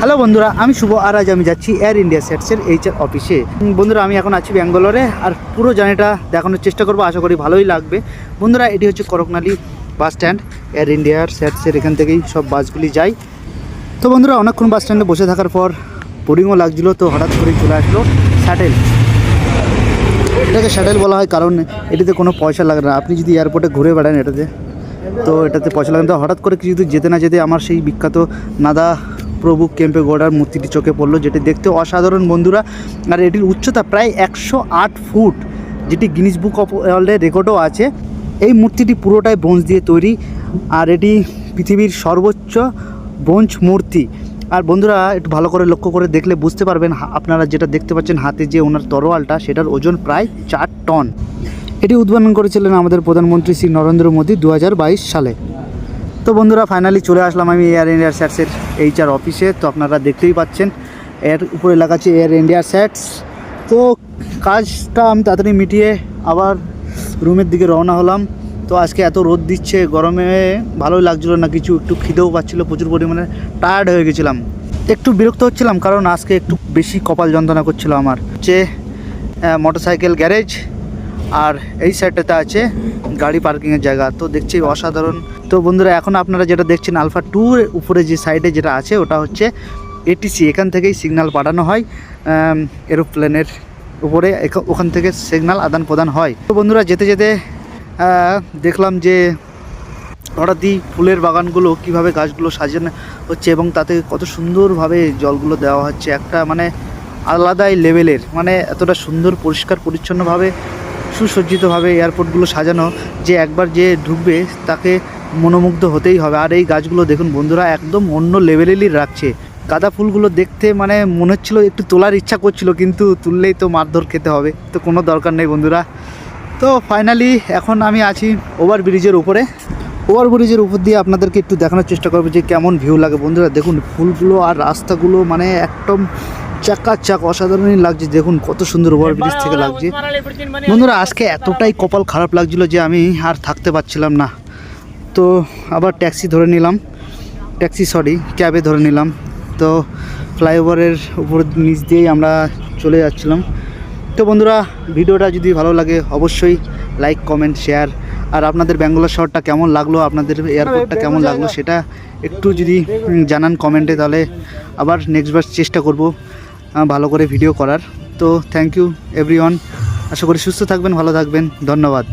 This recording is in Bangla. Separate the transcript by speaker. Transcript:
Speaker 1: হ্যালো বন্ধুরা, আমি শুভ আর আজ আমি যাচ্ছি এয়ার ইন্ডিয়া সেটসের HR অফিসে। বন্ধুরা, আমি এখন আছি ব্যাঙ্গালোরে আর পুরো জার্নিটা দেখানোর চেষ্টা করবো, আশা করি ভালোই লাগবে। বন্ধুরা, এটি হচ্ছে করকনালি বাস স্ট্যান্ড, এয়ার ইন্ডিয়ার সেটসের এখান থেকেই সব বাসগুলি যায়। তো বন্ধুরা, অনেকক্ষণ বাস স্ট্যান্ডে বসে থাকার পর বোরিংও লাগছিলো, তো হঠাৎ করেই চলে আসলো শাটেল। এটাকে শাটেল বলা হয় কারণ এটিতে কোনো পয়সা লাগে না। আপনি যদি এয়ারপোর্টে ঘুরে বেড়ান এটাতে পয়সা লাগে না। হঠাৎ করে কিছু যেতে না যেতে আমার সেই বিখ্যাত নাদা প্রভু কেম্পেগৌড়ার মূর্তিটি চোখে পড়লো, যেটি দেখতে অসাধারণ বন্ধুরা। আর এটির উচ্চতা প্রায় 108 ফুট, যেটি গিনিস বুক অফ ওয়ার্ল্ডের রেকর্ডও আছে। এই মূর্তিটি পুরোটাই ব্রোঞ্জ দিয়ে তৈরি, আর এটি পৃথিবীর সর্বোচ্চ ব্রোঞ্জ মূর্তি। আর বন্ধুরা, একটু ভালো করে লক্ষ্য করে দেখলে বুঝতে পারবেন, আপনারা যেটা দেখতে পাচ্ছেন হাতে যে ওনার তরোয়ালটা, সেটার ওজন প্রায় 4 টন। এটি উদ্বোধন করেছিলেন আমাদের প্রধানমন্ত্রী শ্রী নরেন্দ্র মোদী 2022 সালে। তো বন্ধুরা, ফাইনালি চলে আসলাম আমি এয়ার ইন্ডিয়া সেটসের HR অফিসে। তো আপনারা দেখতেই পাচ্ছেন এর উপরে লেখা আছে এয়ার ইন্ডিয়া সেটস। তো কাজটা আমি তাড়াতাড়ি মিটিয়ে আবার রুমের দিকে রওনা হলাম। তো আজকে এত রোদ দিচ্ছে, গরমে ভালোই লাগছিলো না কিছু, একটু খিদেও পাচ্ছিলো প্রচুর পরিমাণে, টায়ার্ড হয়ে গেছিলাম, একটু বিরক্ত হচ্ছিলাম কারণ আজকে একটু বেশি কপাল যন্ত্রণা করছিল আমার। যে মোটরসাইকেল গ্যারেজ আর এই সাইডটাতে আছে গাড়ি পার্কিংয়ের জায়গা, তো দেখছি অসাধারণ। তো বন্ধুরা, এখন আপনারা যেটা দেখছেন আলফা 2 উপরে যে সাইডে যেটা আছে ওটা হচ্ছে ATC। এখান থেকেই সিগন্যাল পাঠানো হয় এরোপ্লেনের উপরে, ওখান থেকে সিগন্যাল আদান প্রদান হয়। তো বন্ধুরা, যেতে যেতে দেখলাম যে হঠাৎই ফুলের বাগানগুলো কিভাবে গাছগুলো সাজানো হচ্ছে এবং তাতে কত সুন্দরভাবে জলগুলো দেওয়া হচ্ছে, একটা মানে আলাদাই লেভেলের, মানে এতটা সুন্দর পরিষ্কার পরিচ্ছন্নভাবে সুসজ্জিতভাবে এয়ারপোর্টগুলো সাজানো যে একবার যে ঢুকবে তাকে মনোমুগ্ধ হতেই হবে। আর এই গাছগুলো দেখুন বন্ধুরা, একদম অন্য লেভেলেরই রাখছে। গাঁদা ফুলগুলো দেখতে মানে মনে হচ্ছিলো একটু তোলার ইচ্ছা করছিল, কিন্তু তুললেই তো মারধর খেতে হবে, তো কোনো দরকার নেই বন্ধুরা। তো ফাইনালি এখন আমি আছি ওভারব্রিজের উপরে। ওভারব্রিজের উপর দিয়ে আপনাদেরকে একটু দেখানোর চেষ্টা করবো যে কেমন ভিউ লাগে। বন্ধুরা দেখুন, ফুলগুলো আর রাস্তাগুলো মানে একদম চাকাচাক অসাধারণই লাগছে। দেখুন কত সুন্দর ওভারব্রিজ থেকে লাগছে। বন্ধুরা, আজকে এতটাই কপাল খারাপ লাগছিল যে আমি আর থাকতে পারছিলাম না, তো আবার ক্যাবে ধরে নিলাম। তো ফ্লাইওভারের উপর নিচ দিয়েই আমরা চলে যাচ্ছিলাম। তো বন্ধুরা, ভিডিওটা যদি ভালো লাগে অবশ্যই লাইক, কমেন্ট, শেয়ার। আর আপনাদের ব্যাঙ্গালোর শহরটা কেমন লাগলো, আপনাদের এয়ারপোর্টটা কেমন লাগলো সেটা একটু যদি জানান কমেন্টে, তাহলে আবার নেক্সটবার চেষ্টা করব ভালো করে ভিডিও করার। তো থ্যাংক ইউ এভরিওয়ান, আশা করি সুস্থ থাকবেন, ভালো থাকবেন, ধন্যবাদ।